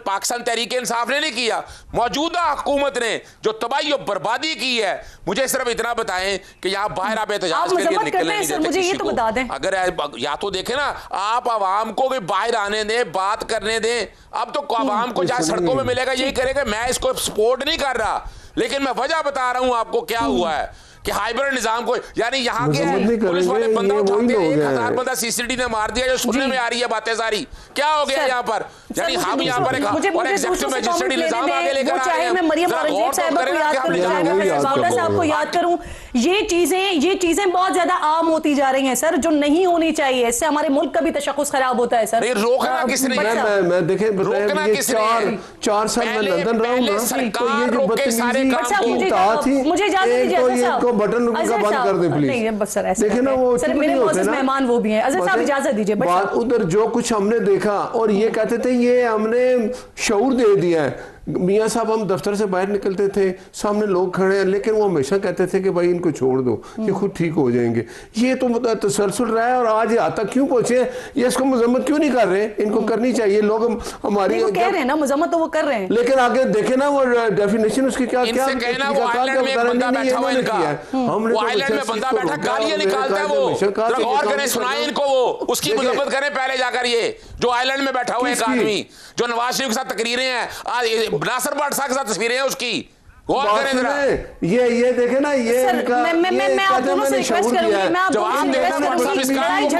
پاکستان تحریک انصاف نے نہیں کیا، موجودہ حکومت نے جو تباہی و بربادی کی ہے. مجھے صرف اتنا بتائیں کہ یہاں باہر آپ احتجاج کے لیے نکلنے نہیں دیتے مجھے یہ تو بتا دیں. اگر یا تو دیکھیں نا آپ عوام کو بھی باہر آنے دیں، بات کرنے دیں. اب تو عوام کو جہاں سڑکوں میں ملے گا یہی کرے گا. میں اس کو سپورٹ نہیں کر رہا، لیکن میں وجہ بتا رہا ہوں آپ کو کیا ہوا ہے کہ ہائبرڈ نظام کو، یعنی یہاں کے پولیس والے بندہ اٹھاتے ہیں 1000 بندہ سی سی ٹی نے مار دیا، جو سننے میں آ رہی ہے باتیں ساری. کیا ہو گیا یہاں پر؟ یعنی ہم یہاں پر اور ایگزیکٹو میجسٹریٹ نظام آگے لے کر آئے ہیں. میں مریم اورنگزیب صاحبہ کو یاد کروں، چاہے میں باولا صاحب کو یاد کروں، یہ چیزیں بہت زیادہ عام ہوتی جا رہی ہیں سر، جو نہیں ہونی چاہیے. اس سے ہمارے ملک کا بھی تشخص خراب ہوتا ہے سر. روکنا کس نے؟ میں دیکھیں بتائیں، یہ 4 سال میں لندن رہا ہوں نا، تو یہ جو بدتمیزی کی تھی، مجھے اجازت دیجیے ایک تو یہ کو بٹن کا بند کر دیں پلیز. دیکھیں نا وہ سر میرے معزز مہمان وہ بھی ہیں. اظہر صاحب اجازت دیجیے. بات ادھر جو کچھ ہم نے دیکھا اور یہ کہتے تھے یہ ہم نے شعور دے دیا ہے. میاں صاحب ہم دفتر سے باہر نکلتے تھے، سامنے لوگ کھڑے ہیں، لیکن وہ ہمیشہ کہتے تھے کہ بھائی ان کو چھوڑ دو، یہ خود ٹھیک ہو جائیں گے. یہ تو تسلسل رہا ہے اور آج یہاں تک کیوں پہنچے؟ یہ اس کو مذمت کیوں نہیں کر رہے؟ ان کو کرنی چاہیے. لوگ ہماری کہہ رہے ہیں نا مذمت تو وہ کر رہے ہیں، لیکن آگے دیکھیں نا وہ ڈیفینیشن اس کی کیا ان سے کہنا وہ آئلینڈ میں بندہ بیٹھا ہوا ان کا، وہ آئلینڈ میں بندہ بیٹھا گالیاں نکالتا ہے، وہ غور کریں سنائیں ان کو، وہ اس کی مذمت کریں پہلے جا کر. یہ جو آئلینڈ میں بیٹھا ہوا ایک آدمی جو نواز شریف کے ساتھ تقریریں ہیں، ناصر بھٹ صاحب کے ساتھ تصویریں ہیں اس کی، غور کریں ذرا. یہ دیکھیں نا، یہ ان کا میں آپ دونوں سے ریکویسٹ کروں گی، میں آپ دونوں سے ریکویسٹ کروں گی،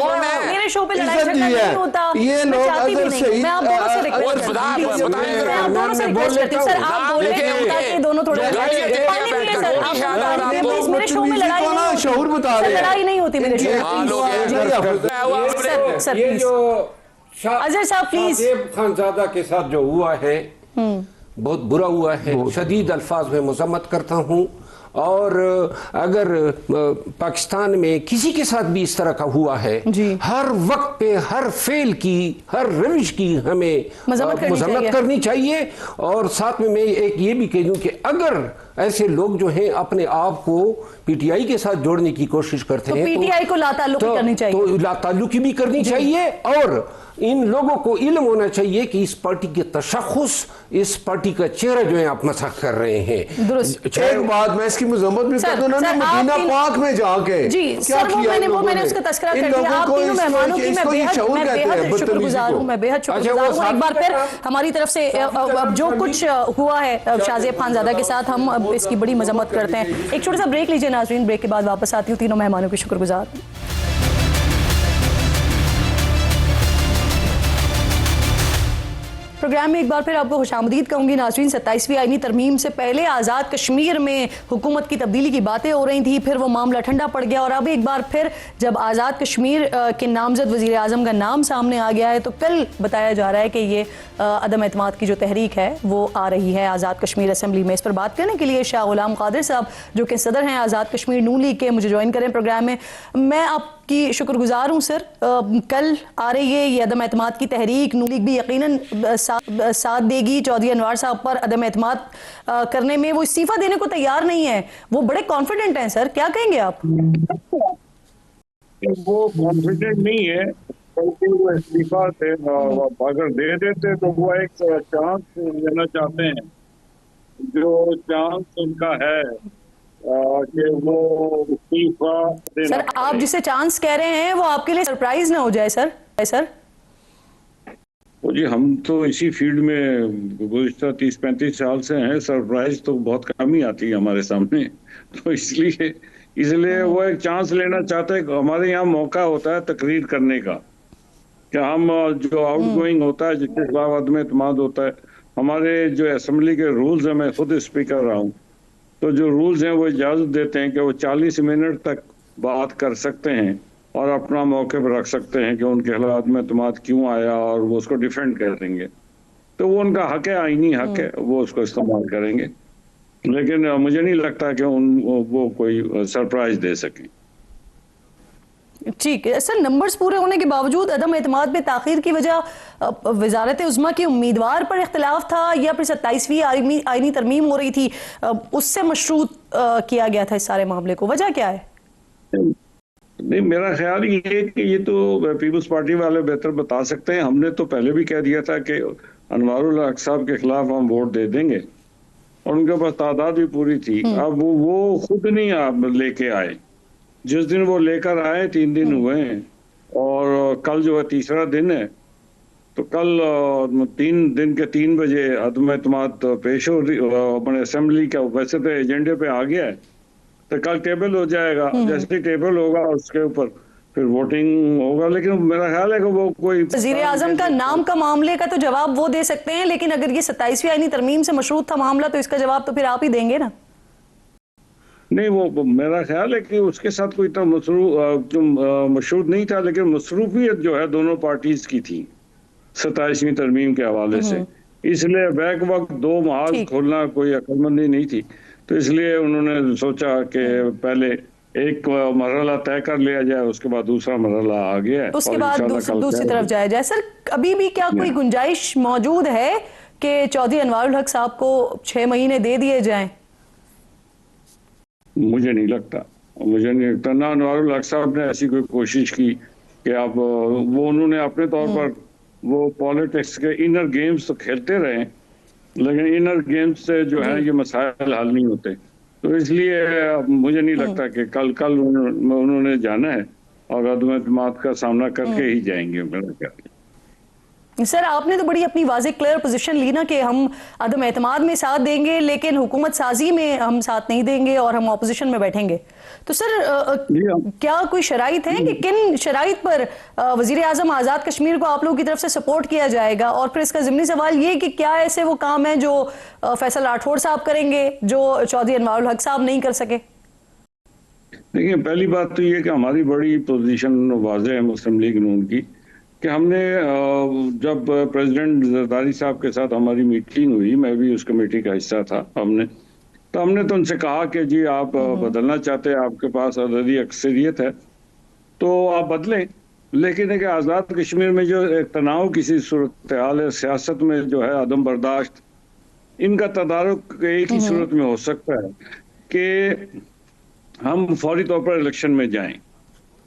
میرے شو پہ لڑائی جھگڑا نہیں ہوتا، میں چاہتی بھی نہیں. میں آپ دونوں سے ریکویسٹ کرتی ہوں، میں آپ دونوں سے ریکویسٹ کرتی ہوں سر آپ بولیں تاکہ دونوں تھوڑے پانی پیئے سر. آپ پلیز میرے شو میں لڑائی نہیں ہوتی، شعور بتا رہے ہیں، لڑائی نہیں ہوتی میرے شو میں. سر یہ جو اظہر صاحب پلیز، زیب خانزادہ کے ساتھ جو ہوا ہے بہت برا ہوا ہے، شدید الفاظ میں مذمت کرتا ہوں. اور اگر پاکستان میں کسی کے ساتھ بھی اس طرح کا ہوا ہے، ہر وقت پہ ہر فعل کی، ہر روش کی ہمیں مذمت کرنی چاہیے. اور ساتھ میں ایک یہ بھی کہہ دوں کہ اگر ایسے لوگ جو ہیں اپنے آپ کو پی ٹی آئی کے ساتھ جوڑنے کی کوشش کرتے ہیں تو پی ٹی آئی کو لاتعلقی کرنی چاہیے، تو لاتعلقی بھی کرنی چاہیے. اور ان لوگوں کو علم ہونا چاہیے کہ اس پارٹی کے تشخص، اس پارٹی کا چہرہ جو ہے آپ مسخ کر رہے ہیں. ایک بات میں اس کی مذمت بھی کر دوں نا، مدینہ پاک میں جا کے کیا کیا لوگوں نے، اس کا تذکرہ کر دیا. آپ تینوں مہمانوں کی میں بے حد شکر گزار ہوں، میں بے حد شکر گزار ہوں. ایک بار پھر ہماری طرف سے جو کچھ ہوا ہے شاہ زیب خانزادہ کے ساتھ، ہم اس کی بڑی مذمت کرتے ہیں. ایک چھوٹا سا بریک لیجیے ناظرین، بریک کے بعد واپس آتی ہوں. تینوں مہمانوں کی شکر گزار ہوں. پروگرام میں ایک بار پھر آپ کو خوش آمدید کہوں گی ناظرین. 27ویں آئینی ترمیم سے پہلے آزاد کشمیر میں حکومت کی تبدیلی کی باتیں ہو رہی تھیں، پھر وہ معاملہ ٹھنڈا پڑ گیا، اور اب ایک بار پھر جب آزاد کشمیر کے نامزد وزیر اعظم کا نام سامنے آ گیا ہے، تو کل بتایا جا رہا ہے کہ یہ عدم اعتماد کی جو تحریک ہے وہ آ رہی ہے آزاد کشمیر اسمبلی میں. اس پر بات کرنے کے لیے شاہ غلام قادر صاحب جو کہ صدر ہیں آزاد کشمیر نون لیگ کے، مجھے جوائن کریں پروگرام میں. میں آپ کی شکر گزار ہوں سر. کل آ رہی ہے یہ عدم اعتماد کی تحریک، نون لیگ بھی یقیناً ساتھ دے گی. چودھری انوار صاحب پر عدم اعتماد کرنے میں وہ استعفیٰ دینے کو تیار نہیں ہے، وہ بڑے کانفیڈنٹ ہیں سر، کیا کہیں گے آپ؟ وہ کانفیڈنٹ نہیں ہے، بلکہ وہ استعفیٰ اگر دے دیتے تو وہ ایک چانس لینا چاہتے ہیں، جو چانس ان کا ہے کہ وہ استعفیٰ دینا. سر آپ جسے چانس کہہ رہے ہیں وہ آپ کے لیے سرپرائز نہ ہو جائے سر. جی ہم تو اسی فیلڈ میں گزشتہ 30-35 سال سے ہیں، سرپرائز تو بہت کم ہی آتی ہے ہمارے سامنے، تو اس لیے وہ ایک چانس لینا چاہتے ہیں. ہمارے یہاں موقع ہوتا ہے تقریر کرنے کا، کہ ہم جو آؤٹ گوئنگ ہوتا ہے، جس کے خلاف عدم اعتماد ہوتا ہے، हमारे जो असेंबली के रूल्स हैं, मैं खुद स्पीकर रहा हूँ, तो जो रूल्स हैं वो इजाज़त देते हैं कि वो 40 मिनट तक बात कर सकते हैं और अपना मौके पर रख सकते हैं कि उनके खिलाफ में एतमाद क्यों आया और वो उसको डिफेंड कर देंगे। तो वो उनका हक है, आईनी हक है, वो उसको इस्तेमाल करेंगे। लेकिन मुझे नहीं लगता कि वो कोई सरप्राइज दे सकें। ठीक है सर, नंबर्स पूरे होने के बावजूद अदम एतमाद में ताखीर की वजह वजारत उज़्मा के उम्मीदवार पर इख्तिलाफ था या फिर 27वीं आईनी तरमीम हो रही थी, उससे मशरूत किया गया था इस सारे मामले को? वजह क्या है? नहीं, मेरा ख्याल ये है कि ये तो पीपल्स पार्टी वाले बेहतर बता सकते हैं। हमने तो पहले भी कह दिया था कि अनवारुल हक साहब के खिलाफ हम वोट दे देंगे और उनके पास तादाद भी पूरी थी। अब वो खुद नहीं आप लेके आए। जिस दिन वो लेकर आए 3 दिन हुए हैं और कल जो है तीसरा दिन है, तो कल 3 दिन के 3 बजे अदम एतमाद पेश हो रही अपने असेंबली का, वैसे तो एजेंडे पे आ गया है, तो कल टेबल हो जाएगा। जैसे ही टेबल होगा उसके ऊपर फिर वोटिंग होगा। लेकिन मेरा ख्याल है कि वो कोई वज़ीर आज़म का नाम का मामले का तो जवाब वो दे सकते हैं, लेकिन अगर ये 27वीं आईनी तरमीम से मशरूत था मामला तो इसका जवाब तो फिर आप ही देंगे ना? नहीं, वो मेरा ख्याल है कि उसके साथ कोई इतना मशरूत नहीं था, लेकिन मसरूफियत जो है दोनों पार्टीज की थी 27वीं तरमीम के हवाले से, इसलिए बैक वक्त 2 महाज खोलना कोई अक्लमंदी नहीं थी। तो इसलिए उन्होंने सोचा कि पहले एक मरहला तय कर लिया जाए, उसके बाद दूसरा मरहला आ गया है, उसके बाद दूसरी तरफ जाया जाए। सर, अभी भी क्या कोई गुंजाइश मौजूद है कि चौधरी अनवारुल हक साहब को 6 महीने दे दिए जाएं? मुझे नहीं लगता ना अनवारुल हक साहब ने ऐसी कोई कोशिश की कि आप वो उन्होंने अपने तौर पर वो पॉलिटिक्स के इनर गेम्स तो खेलते रहे, लेकिन इनर गेम्स से जो है ये मसाइल हल नहीं होते। तो इसलिए मुझे नहीं लगता कि कल उन्होंने जाना है और अदम एतमाद का सामना करके ही जाएंगे, मेरा ख्याल। सर, आपने तो बड़ी अपनी वाज़ेह क्लियर पोजीशन ली ना कि हम अदम एतमाद में साथ देंगे लेकिन हुकूमत साजी में हम साथ नहीं देंगे और हम ऑपोजिशन में बैठेंगे। तो सर, क्या कोई शराइत है कि किन शराइत पर वज़ीर आज़म आज़ाद कश्मीर को आप लोगों की तरफ से सपोर्ट किया जाएगा? और फिर इसका ज़िमनी सवाल ये कि क्या ऐसे वो काम है जो फैसल राठौड़ साहब करेंगे जो चौधरी अनवारुल हक साहब नहीं कर सके? देखिए, पहली बात तो ये कि हमारी बड़ी पोजीशन वाज़ेह है मुस्लिम लीग नून की कि हमने जब प्रेसिडेंट जरदारी साहब के साथ हमारी मीटिंग हुई, मैं भी उस कमेटी का हिस्सा था, हमने तो उनसे कहा कि जी आप बदलना चाहते हैं, आपके पास अददी अक्सरियत है तो आप बदलें, लेकिन एक आज़ाद कश्मीर में जो एक तनाव किसी सूरत हाल है, सियासत में जो है अदम बर्दाश्त, इनका तदारुक एक ही सूरत में हो सकता है कि हम फौरी तौर पर इलेक्शन में जाएं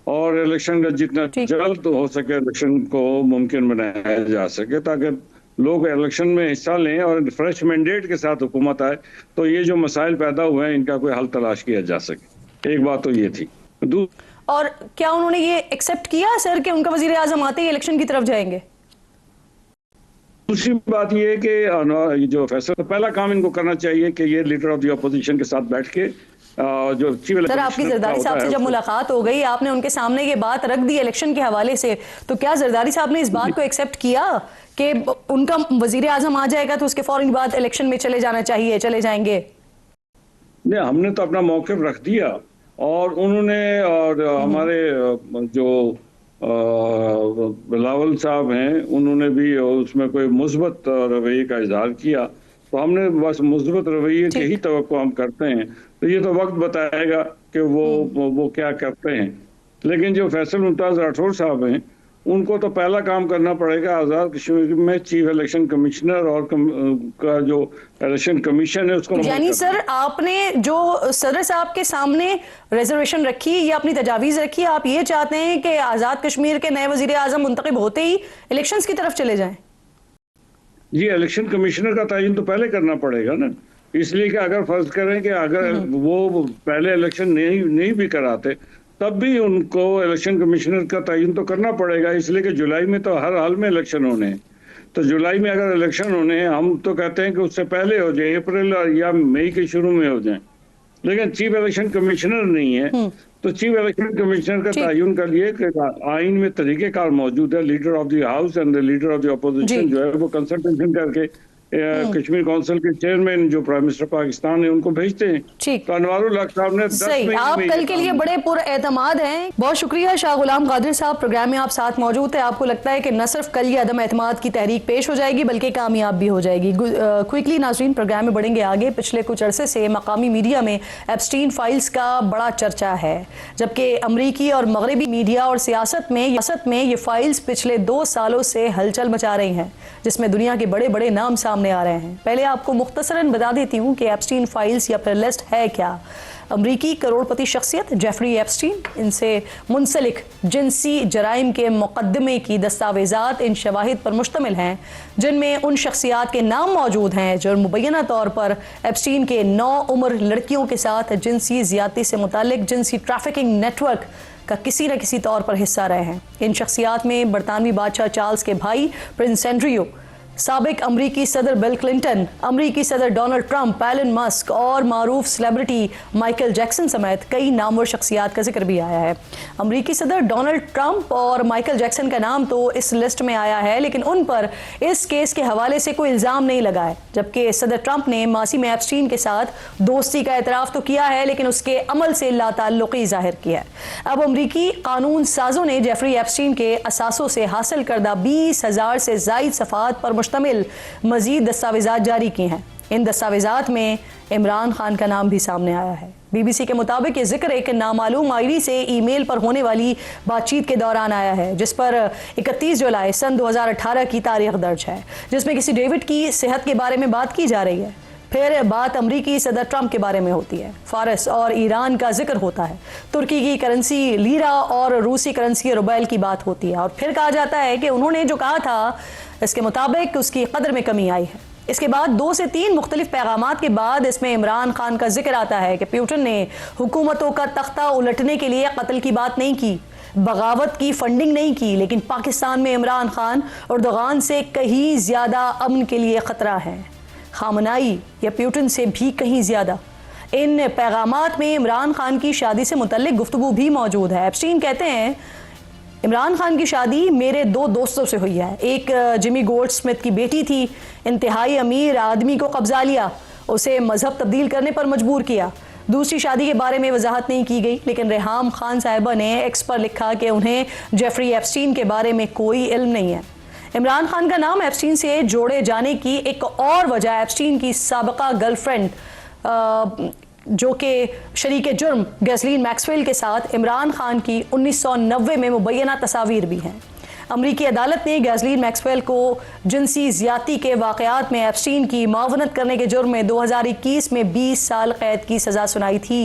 और इलेक्शन का जितना जल्द हो सके इलेक्शन को मुमकिन बनाया जा सके, ताकि लोग इलेक्शन में हिस्सा लें और फ्रेश मैंडेट के साथ हुकूमत आए तो ये जो मसाइल पैदा हुए हैं इनका कोई हल तलाश किया जा सके। एक बात तो ये थी। और क्या उन्होंने ये एक्सेप्ट किया सर कि उनका वजीर आजम आते ही इलेक्शन की तरफ जाएंगे? दूसरी बात ये है कि जो फैसला, पहला काम इनको करना चाहिए कि ये लीडर ऑफ द अपोजिशन के साथ बैठ के जो सर, आपकी जरदारी साहब से जब मुलाकात हो गई, आपने उनके सामने ये बात रख दी इलेक्शन के हवाले से, तो क्या जरदारी साहब ने इस बात को एक्सेप्ट किया कि उनका वजीर आजम आ जाएगा तो उसके फौरन बाद इलेक्शन में चले जाना चाहिए, चले जाएंगे? नहीं, हमने तो अपना मौक़िफ़ रख दिया और उन्होंने और हमारे जो बिलावल साहब हैं उन्होंने भी उसमें कोई मुस्बत रवैये का इजहार किया, तो हमने बस मुस्बत रवैये की ही तवक्को हम करते हैं। तो ये तो वक्त बताएगा कि वो क्या करते हैं। लेकिन जो फैसल मुमताज राठौड़ साहब हैं उनको तो पहला काम करना पड़ेगा आज़ाद कश्मीर में चीफ इलेक्शन कमिश्नर और का जो इलेक्शन कमीशन है उसको। यानी सर, आपने जो सदर साहब के सामने रिजर्वेशन रखी या अपनी तजावीज़ रखी, आप ये चाहते हैं कि आज़ाद कश्मीर के नए वजीर आज़म मुंतखब होते ही इलेक्शंस की तरफ चले जाएं? जी, इलेक्शन कमिश्नर का तयन तो पहले करना पड़ेगा ना, इसलिए कि अगर फर्ज करें कि अगर वो पहले इलेक्शन नहीं भी कराते तब भी उनको इलेक्शन कमिश्नर का तयन तो करना पड़ेगा, इसलिए कि जुलाई में तो हर हाल में इलेक्शन होने हैं। तो जुलाई में अगर इलेक्शन होने हैं, हम तो कहते हैं कि उससे पहले हो जाए, अप्रैल या मई के शुरू में हो जाए, लेकिन चीफ इलेक्शन कमिश्नर नहीं है तो चीफ इलेक्शन कमिश्नर का तयन कर लिए कि आइन में तरीक़ेकार मौजूद है, leader of the house and the leader of the opposition जो है वो कंसल्टेशन करके कश्मीर काउंसिल के चेयरमैन जो प्राइम मिनिस्टर पाकिस्तान है उनको भेजते हैं। ठीक। तो अनवारुल हक साहब ने 10 सही, महीने आप में कल ये के काम लिए बड़े पुरएतमाद हैं। बहुत शुक्रिया शाह गुलाम कादिर साहब, प्रोग्राम में आप साथ मौजूद थे। आपको लगता है कि न सिर्फ कल ये अदम एतमाद की तहरीक पेश हो जाएगी बल्कि कामयाब भी हो जाएगी। क्विकली नाज़रीन, प्रोग्राम में बढ़ेंगे आगे। पिछले कुछ अरसे से मकामी मीडिया में एप्स्टीन फाइल्स का बड़ा चर्चा है, जबकि अमरीकी और मगरबी मीडिया और सियासत में ये फाइल्स पिछले 2 सालों से हलचल मचा रही हैं, जिसमें दुनिया के बड़े बड़े नाम सामने आ रहे हैं। पहले आपको मुख्तसरन बता देती हूँ कि एप्स्टीन फाइल्स या फिर लिस्ट है क्या। अमरीकी करोड़पति शख्सियत जेफरी एप्स्टीन, इनसे मुंसलिक जिनसी जराइम के मुकदमे की दस्तावेज़ात इन शवाहिद पर मुश्तमिल हैं, जिनमें उन शख्सियात के नाम मौजूद हैं जो मुबैना तौर पर एप्स्टीन के 9 उम्र लड़कियों के साथ जिनसी ज़्यादती से मुतालिक जिनसी ट्रैफिकिंग नेटवर्क का किसी न किसी तौर पर हिस्सा रहे हैं। इन शख्सियात में बरतानवी बादशाह चार्ल्स के भाई प्रिंस एंड्रयू, साबिक अमरीकी सदर बिल क्लिंटन, अमरीकी सदर डोनाल्ड ट्रंप, एलन मस्क और मारूफ सेलिब्रिटी माइकल जैक्सन समेत कई नामवर शख्सियात का जिक्र भी आया है। अमरीकी सदर डोनाल्ड ट्रंप और माइकल जैक्सन का नाम तो इस लिस्ट में आया है, लेकिन उन पर इस केस के हवाले से कोई इल्ज़ाम नहीं लगा है, जबकि सदर ट्रंप ने मासी में एप्स्टीन के साथ दोस्ती का एतराफ़ तो किया है, लेकिन उसके अमल से लाताल्लुक़ी ज़ाहिर किया है। अब अमरीकी कानून साजों ने जेफरी एप्स्टीन के असासों से हासिल करदा 20,000 से ज़ायद सफ़ात पर मुश्तमिल मजीद दस्तावेज़ात जारी की हैं। इन दस्तावेज़ात में इमरान खान का नाम भी सामने आया है। BBC के मुताबिक ये जिक्र एक नामालूम आईडी से ईमेल पर होने वाली बातचीत के दौरान आया है, जिस पर 31 जुलाई सन 2018 की तारीख दर्ज है, जिसमें किसी डेविड की सेहत के बारे में बात की जा रही है। फिर बात अमरीकी सदर ट्रंप के बारे में होती है, फारस और ईरान का जिक्र होता है, तुर्की की करेंसी लीरा और रूसी करेंसी रुबैल की बात होती है, और फिर कहा जाता है कि उन्होंने जो कहा था इसके मुताबिक उसकी कदर में कमी आई है। इसके बाद 2 से 3 मुख्तलिफ पैगामात के बाद इसमें इमरान खान का जिक्र आता है कि पुतिन ने हुकूमतों का तख्ता उलटने के लिए कत्ल की बात नहीं की, बगावत की फंडिंग नहीं की, लेकिन पाकिस्तान में इमरान खान एर्दोगान से कहीं ज़्यादा अमन के लिए ख़तरा है, खामनाई या पुतिन से भी कहीं ज़्यादा। इन पैगामात में इमरान खान की शादी से मुतल्लिक गुफ्तगू भी मौजूद है। एप्स्टीन कहते हैं, इमरान खान की शादी मेरे 2 दोस्तों से हुई है। एक जिमी गोल्डस्मिथ की बेटी थी, इंतहाई अमीर आदमी को कब्जा लिया, उसे मजहब तब्दील करने पर मजबूर किया। दूसरी शादी के बारे में वजाहत नहीं की गई, लेकिन रेहाम खान साहिबा ने एक्स पर लिखा कि उन्हें जेफरी एप्स्टीन के बारे में कोई इल्म नहीं है। इमरान खान का नाम एप्स्टीन से जोड़े जाने की एक और वजह एप्स्टीन की साबिका गर्लफ्रेंड जो कि शरीके जुर्म गैसलीन मैक्सवेल के साथ इमरान खान की 1990 में मुबैना तस्वीर भी हैं। अमरीकी अदालत ने गैसलीन मैक्सवेल को जिनसी ज़्यादती के वाक़यात में एप्स्टीन की मावनत करने के जुर्म में 2021 में 20 साल कैद की सज़ा सुनाई थी।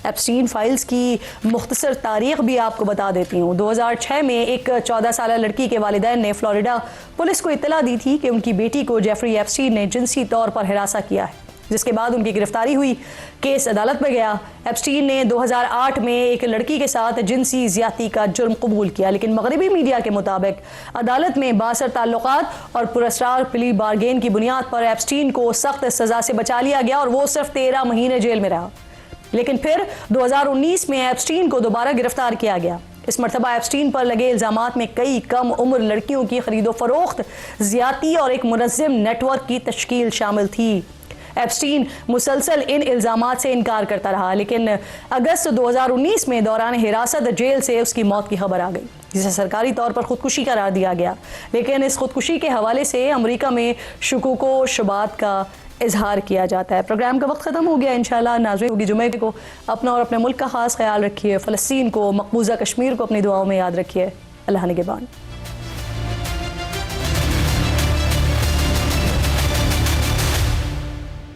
एप्स्टीन फाइल्स की मुख्तसर तारीख भी आपको बता देती हूँ। 2006 में एक 14 साल लड़की के वालिदैन ने फ्लोरिडा पुलिस को इत्तला दी थी कि उनकी बेटी को जेफरी एप्स्टीन ने जिनसी तौर पर हिरासा किया है, जिसके बाद उनकी गिरफ्तारी हुई। केस अदालत में गया। एप्स्टीन ने 2008 में एक लड़की के साथ जिनसी ज़्यादती का जुर्म कबूल किया, लेकिन मगरबी मीडिया के मुताबिक अदालत में बासर ताल्लुकात और पुरस्कार प्ली बारगेन की बुनियाद पर एप्स्टीन को सख्त सज़ा से बचा लिया गया और वो सिर्फ 13 महीने जेल में रहा। लेकिन फिर 2019 में एप्स्टीन को दोबारा गिरफ्तार किया गया। इस मरतबा एप्स्टीन पर लगे इल्ज़ामात में कई कम उम्र लड़कियों की खरीदो फरोख्त, ज़्यादती और एक मुनज़्ज़म नेटवर्क की तश्कील शामिल थी। एप्स्टीन मुसलसल इन इल्ज़ामात से इनकार करता रहा, लेकिन अगस्त 2019 में दौरान हिरासत जेल से उसकी मौत की खबर आ गई, जिसे सरकारी तौर पर खुदकुशी करार दिया गया। लेकिन इस खुदकुशी के हवाले से अमेरिका में शुकूक व शुबात का इजहार किया जाता है। प्रोग्राम का वक्त ख़त्म हो गया। इंशाल्लाह नाज़रीन होगी जुमे को अपना और अपने मुल्क का ख़ास ख्याल रखिए। फ़लस्तीन को, मकबूजा कश्मीर को अपनी दुआओं में याद रखिए। अल्लाह निगहबान।